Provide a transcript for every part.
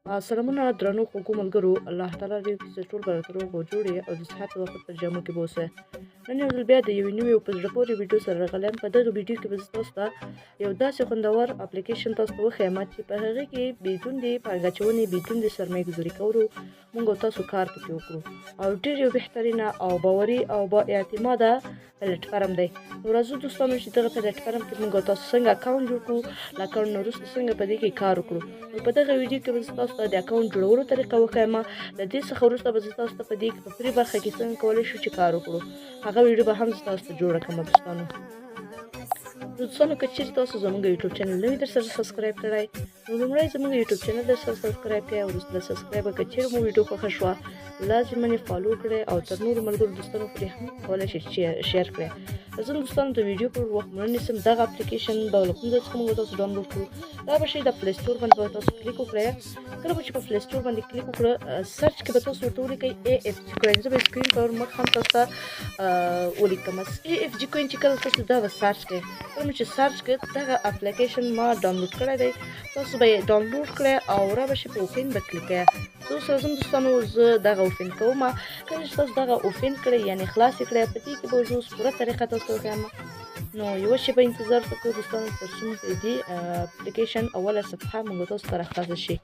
سلامونه درنو خوږو ملګرو، الله تعالی دې چې ټول به راته روغ او جوړ یې او د صحت او وقت په جامو کې به اوسئ. نن یو ځل بیا د یوې نوې او په زړه پورې ویډیو سره راغلی یم. په دغه ویډیو کې به زه تاسو ته یو داسې خوندور اپلیکیشن تاسو ته وښیم چې په هغې کې بدون د پانګه اچونې، بدون د سرمایه ګذاري کولو موږ او تاسو کار پکې وکړو او ډېر یو بهترینه او باوري او با اعتماده پلیټفارم دی. نو راځو دوستانو چې دغه پلیټفارم کې موږ او تاسو څنګه اکاونټ جوړ کړو، له اکاونټ نه وروسته څنګه په دې کې کار وکړو. نو په دغه ویډیو کې به زه تاسو ته د اکاونټ جوړولو طریقه وښیم. له دې څخه وروسته به زه تاسو ته په دې کې په فری برخه کې څنګه کولی شو چې کار وکړو، هغه ویډیو به هم زه تاسو ته جوړه کړم دوستانو. دوستانو که چیرې تاسو زموږ یوټیوب چینل نه وي درسره سبسکرایب کړی، نو لومړی زموږ یوټیوب چینل درسره سبسکرایب کړئ او وروسته له سبسکرایبه که چیرې مو ویډیو خوښه شوه لازماً یې فالو کړئ او تر نورو ملګرو دوستانو پورې هم کولی شئ شیر کړئ. زه دوستانو د ویډیو پر وخت مړه نیسم. دغه اپلیکیشن به له کوم ځای څخه موږ تاسو ډاونلوډ کړو، دا به شي د پلی سټور باندې به تاسو کلیک وکړئ. کله چې په پلی سټور باندې کلیک وکړه، سرچ کې به تاسو ورته ولیکئ AFG کوین. زه به سکرین پر مخ هم تاسو ته ولیکم. AFG کوین چې کله تاسو دا به سرچ کړئ، کله چې سرچ کړئ دغه اپلیکیشن ما ډاونلوډ کړی دی، تاسو به یې ډاونلوډ کړئ او را به شي په اوپن به کلیک کړئ. زه اوس راځم دوستانو، زه دغه اوپن کوم. کله چې تاسو دغه اوپن کړئ یعنې خلاص یې کړئ، په دې کې به زه اوس پوره طریقه تاسو ته وښیم. نو یوه شېبه انتظار وکړو دوستانو تر څو د دې اپلیکیشن اوله صفحه موږ تاسو ته راخلاصه شي.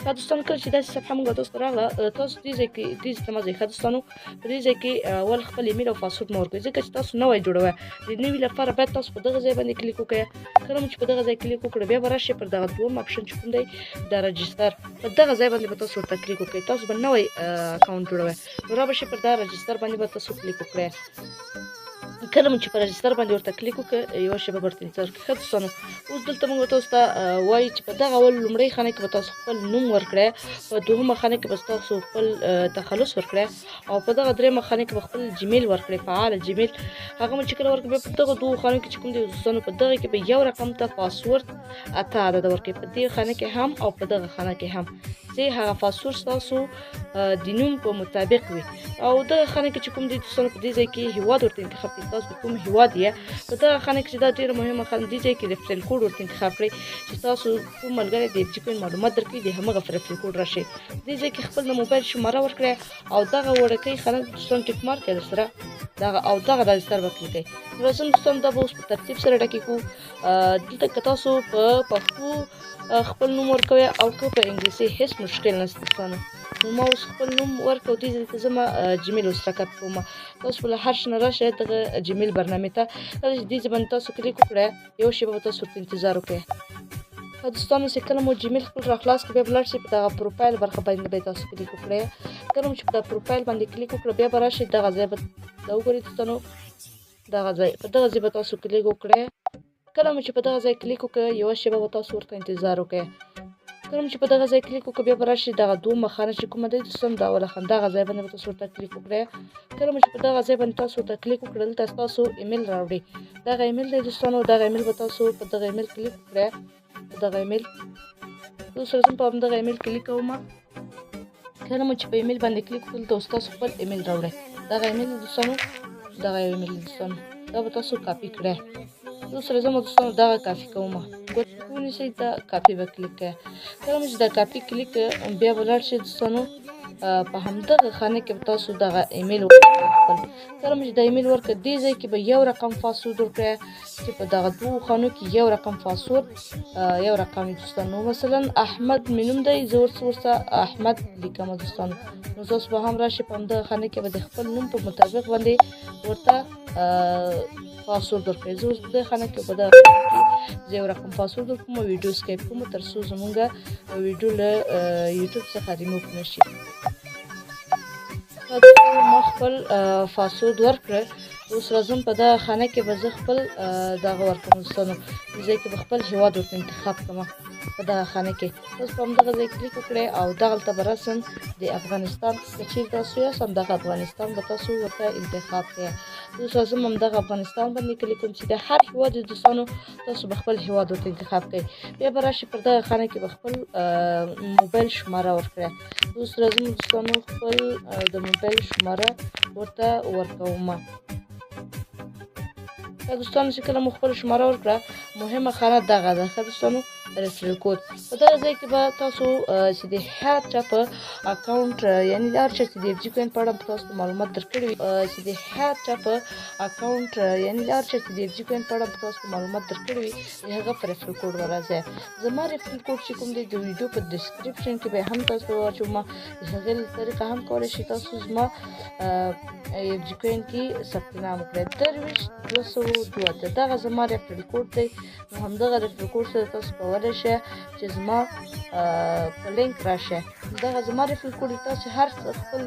ښه دوستانو، کله چې داسې صفحه موږ تاسو ته راغله، تاسو دې ځای کې دې ځای ته مه ځئ. ښه دوستانو، په دې ځای کې اول خپل ایمیل او پاسورډ مه ورکوئ، ځکه چې تاسو نوی جوړوئ. د نوي لپاره باید تاسو په دغه ځای باندې کلیک وکړئ. کله مو چې په دغه ځای کلیک وکړئ، بیا به راشئ پر دغه دوم اپشن چې کوم دی د رجسټر، په دغه ځای باندې به تاسو ورته کلیک وکړئ. تاسو به نوی اکاونټ جوړوئ، نو را به شئ پر دغه رجسټر باندې به تاسو کلیک وکړئ. کله مو چې په رجسټر باندې ورته کلیک وکړئ، یوه شېبه به ورته انتظار وکړئ. ښه دوستانو، اوس دلته موږ تاسو ته وایي چې په دغه اول لومړۍ خانه کې به تاسو خپل نوم ورکړئ، په دوهمه خانه کې به تاسو خپل تخلص ورکړئ او په دغه درېیمه خانه کې به خپل جیمیل ورکړئ، فعال جیمیل. هغه مو چې کله ورکړئ، بیا په دغه دوو خانو کې چې کوم دی دوستانو، په دغه کې به یو رقم ته پاسورډ 8 عدده ورکړئ، په دې خانه کې هم او په دغه خانه کې هم، چې هغه پاسورډ ستاسو د نوم په مطابق وي. او دغه خانه کې چې کوم دی دوستانو، په دې ځای کې هیواد ورته انتخاب کړئ، تاسو کوم هیواد یې. په دغه خانه کې چې دا ډېره مهمه خانه، دې ځای کې ریفرل کوډ ورته انتخاب کړئ چې تاسو کوم ملګری د AFG کوین معلومات درکړي، د همغه ریفرل کوډ راشي. دې ځای کې خپل د موبایل شماره ورکړئ او دغه وړوکی خانه دوستانو ټیک مارک یې درسره دغه او دغه رجسټر به کلیکئ. راځم دوستانو، دا به اوس په ترتیب سره ډکې کړو. دلته که تاسو په پښتو خپل نوم ورکوئ او که په انګلیسي، هیڅ مشکل نشته دوستانو. نو ما اوس خپل نوم ورکړ، دې ځای ته زه جیمیل اوس راکاپ کوم. تاسو به له هر شي نه راشئ دغه جیمیل برنامې ته. کله چې دې ځای باندې تاسو کلیک وکړئ، یوه شېبه به تاسو ورته انتظار وکړئ. ښه دوستانو، چې کله مو جیمیل خپل راخلاص کړئ، بیا به لاړ شئ په دغه پروفایل برخه باندې به تاسو کلیک وکړئ. کله مو چې په دغه پروفایل باندې کلیک وکړئ، بیا به راشئ دغه ځای به دا وګورئ دوستانو، دغه ځای په دغه ځای به تاسو کلیک وکړئ. کله مو چې په دغه ځای کلیک وکړئ، یوه شېبه به تاسو ورته انتظار وکړئ. کله مو چې په دغه ځای کلیک وکړئ، بیا به راشئ دغه دومه خانه چې کومه دی دوستانو، دا اوله خانه، دغه ځای باندې به تاسو ورته کلیک وکړئ. کله مو چې په دغه ځای باندې تاسو ورته کلیک وکړئ، دلته ستاسو ایمیل راوړي، دغه ایمیل دی دوستانو. دغه ایمیل به تاسو په دغه ایمیل کلیک وکړئ، په دغه ایمیل اوس راځم په همدغه ایمیل کلیک کوم. کله مو چې په ایمیل باندې کلیک وکړئ، دلته ستاسو خپل ایمیل راوړئ، دغه ایمیل دوستانو، دغه ایمیل دوستانو، دا به تاسو کاپي کړئ. اوس راځم دوستانو، دغه کاپي کوم، ونیسئ، دا کاپي به کلیک کړئ. کله مو چې دا کاپي کلیک کړئ، بیا به لاړ شئ دوستانو په همدغه خانه کې به تاسو دغه ایمیل ورکړئ. کله مو چې دا ایمیل ورکړئ، دې ځای کې به یو رقم پاسورډ ورکړئ چې په دغه دوو خانو کې یو رقم پاسورډ یو رقم وي دوستانو. مثلا احمد مې نوم دی، زه ورڅه احمد لیکم دوستانو. نو تاسو به هم راشئ په همدغه خانه کې به د خپل نوم په مطابق باندې ورته پاسورډ ورکړئ. زه اوس په دغه خانه کې په دغه زه یو رقم پاسورډ ورکوم او ویډیو سکیپ کوم تر څو زموږ ویډیو له یوټیوب څخه ریموف نه شي. ما خپل پاسورډ ورکړ. اوس راځم په دغه خانه کې به زه خپل دغه ورکوم دوستانو، دې ځای کې به خپل هیواد ورته انتخاب کړم. په دغه خانه کې اوس په همدغه ځای کلیک وکړئ او دغلته به رسم د افغانستان، که چیرې تاسو یاست همدغه افغانستان به تاسو ورته انتخاب کړئ. اوس راځم همدغه افغانستان باندې کلیک کوم چې د هر هیواد دوستانو تاسو به خپل هیواد ورته انتخاب کړئ. بیا به راشئ پر دغه خانه کې به خپل موبایل شماره ورکړئ. اوس راځم دوستانو، خپل د موبایل شماره ورته ورکوم. دوستانو چې کله مو خپل شماره ورکړه مهمه خانه دغه ده دوستانو ریفرل کود په دغه ځای کې به تاسو چې د هر چا په اکاونټ یعنی هر چا چې د اف جي کوین په اړه تاسو معلومات درکړي وي چې د هر چا په اکاونټ یعنی هر چا چې د اف جي کوین په اړه تاسو معلومات درکړي وي هغه پر ریفرل کود ورځي زما ریفرل کود چې کوم دی د ویډیو په ډسکرپشن کې به هم تاسو واچوم هغه طریقه هم کولای شئ تاسو زما اف جي کوین کې ثبت نام کړئ درویش 202 دغه زما ریفرل کود دی نو همدغه ریفرل کود سره تاسو کولی شئ چې زما په لینک راشئ دغه زما ریفرل کود تاسو هر خپل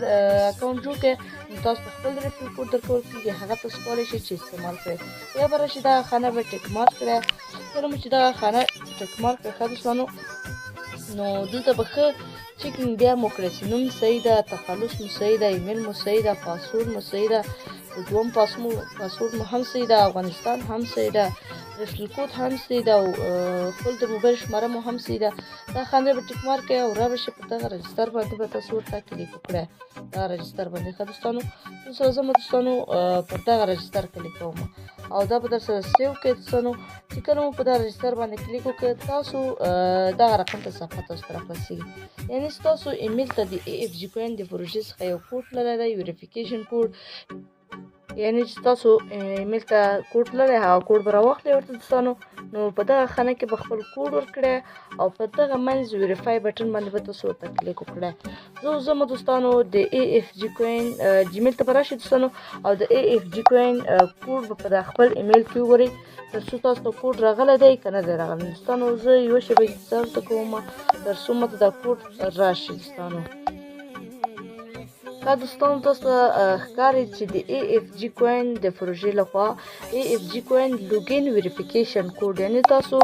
اکاونټ جوړ کړئ نو تاسو خپل ریفرل کود درکول کېږي هغه تاسو کولی شئ چې استعمال کړئ یا به راشئ دغه خانه به ټیک مارک کړئ کله مو چې دغه خانه ټیک مارک کړئ ښه دوستانو نو دلته به ښه چیکنګ بیا مو کړئ چې نوم صحیح ده تخلص مو صحیح ده ایمیل مو صحیح ده پاسورډ مو صحیح ده دوم پاسورډ مو هم صحیح ده افغانستان هم صحیح ده ریفرل کود هم صحیح ده او خپل د موبایل شماره مو هم صحیح ده دا خانه به ټیک مارک کړئ او رابشئ په دغه رجسټر باندې به تاسو ورته کلیک وکړئ دغه رجسټر باندې ښه دوستانو اوس راځم دوستانو پر دغه رجسټر کلیک کوم او دا به در سره سیو کړئ دوستانو چې کله مو په دغه رجسټر باندې کلیک وکړئ تاسو دغه رقم ته صفحه تاسو ته راخلاصېږي یعنې ستاسو ایمیل ته د اف جي کوین د پروژې څخه یو کوډ تللی دی ویریفیکیشن کوډ یعنې چې تاسو ایمیل ته کوډ تللی هغه کوډ به راواخلئ ورته دوستانو نو په دغه خانه کې به خپل کوډ ورکړئ او په دغه منځ ویریفای بټن باندې به تاسو ورته کلیک وکړئ زه اوس ځم دوستانو د ای اف جي کوین جیمیل ته به راشئ دوستانو او د ای اف جي کوین کوډ به په خپل ایمیل کې وګورئ تر څو تاسو ته کوډ راغلی دی که نه دی راغلی دوستانو زه یوه شېبه انتظار ورته کوم تر څو ماته دا کوډ راشي دوستانو ښه دوستانو تاسو ته ښکاري چې د ای اف جي کوین د پروژې لخوا ای اف جي کوین لوګین ویریفیکیشن کوډ یعنې تاسو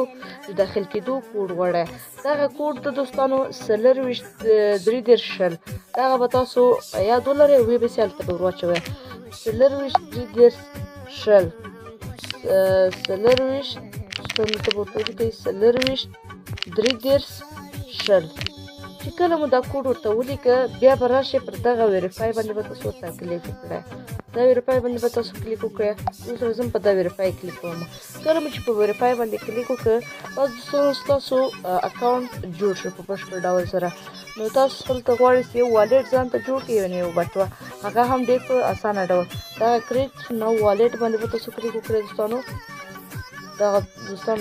د داخل کېدو کوډ غواړئ دغه کوډ ته دوستانو 43 دغه به تاسو یاد ولرئ ویې به سې هلته به ور واچوئ 43 چې کله مو دا کوډ ورته ولیکه بیا به راشئ پر دغه ویریفای باندې به تاسو ورته کلیک وکړئ دا ویریفای باندې به تاسو کلیک وکړئ اوس راځم په دا ویریفای کلیک کوم کله مو چې په ویریفای باندې کلیک وکړ بس دوستانو ستاسو اکاونټ جوړ شو په بشپړ ډول سره نو تاسو خپلته غواړئ چې یو والټ ځان ته جوړ کړئ یعنې یو بټوه هغه هم ډېر په اسانه ډول دغه کریټ نو والټ باندې به تاسو کلیک وکړئ دوستانو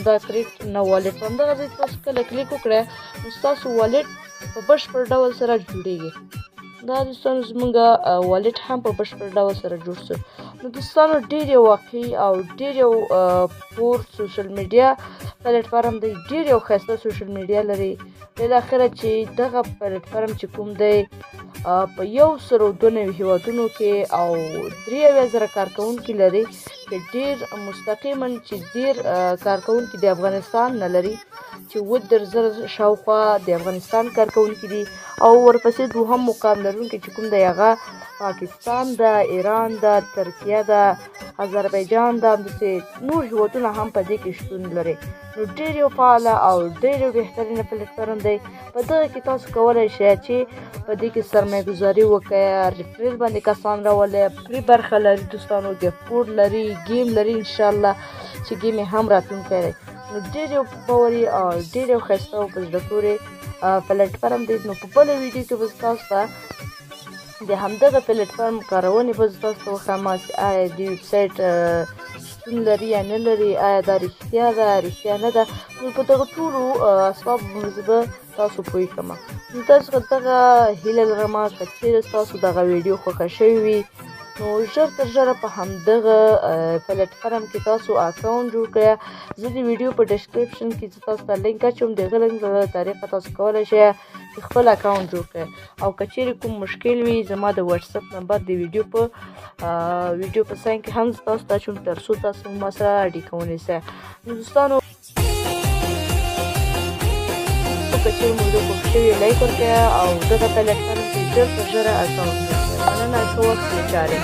دا کریټ نو والټ په همدغه ځای تاسو کله کلیک وکړئ نو ستاسو والټ په بشپړ ډول سره جوړیږي دا دوستانو زمونږ والټ هم په بشپړ ډول سره جوړ شو نو دوستانو ډېر یو واقعي او ډېر یو پور سوشل میډیا پلیټفارم دی ډېر یو ښایسته سوشل میډیا لري بالاخره چې دغه پلیټفارم چې کوم دی په 192 هیوادونو کې او 93,000 کارکوونکي لري چې ډېر مستقیما چې ډېر کارکوونکي د افغانستان نه لري چې 10,000 شاوخوا د افغانستان کارکوونکي دي او ورپسې دوهم مقام لرونکي چې کوم دی هغه پاکستان ده ایران ده ترکیه ده آذربایجان ده همداسې نور هیوادونه هم په دې کې شتون لري نو ډېر یو فعاله او ډېر یو بهترینه پلیټفارم دی په دغه کې تاسو کولی شئ چې په دې کې سرمایه ګزاري وکړئ ریفرل باندې کسان راولئ فری برخه لري دوستانو ګفت کوډ لري گیم لري انشاءالله چې ګیم یې هم راتلونکی دی نو ډېر یو باوري او ډېر یو ښایسته او په زړه پورې پلیټفارم دی نو په بله ویډیو کې به زه تاسو ته د همدغه پلیټفارم کارونې به زه تاسو ته وښیم چې آیا دې ویبسایټ شتون لري یا نه لري آیا دا رښتیا ده رښتیا نه ده نو په دغه ټولو اسبابو باندې زه به تاسو پوه کړم نو تاسو دغه هیله لرم که چیرې ستاسو دغه ویډیو خوښه شوې وي نو ژر تر ژره په همدغه پلیټفارم کې تاسو اکاونټ جوړ کړئ زه د ویډیو په ډسکرپشن کې زه تاسو ته لینک اچوم د هغه لینک له طریقه تاسو کولی شئ چې خپل اکاونټ جوړ کړئ او که چیرې کوم مشکل وي زما د واتساپ نمبر د ویډیو په ساین کې هم زه تاسو ته اچوم تر څو تاسو ما سره اړیکه ونیسئ نو دوستانو که چیرې مو ویډیو خوښ شوي لایک ورکړئ او دغه پلیټفارم کې ژر تر ژره اکاونټ جوړ کړئ مننه ښه وخت ښې چارې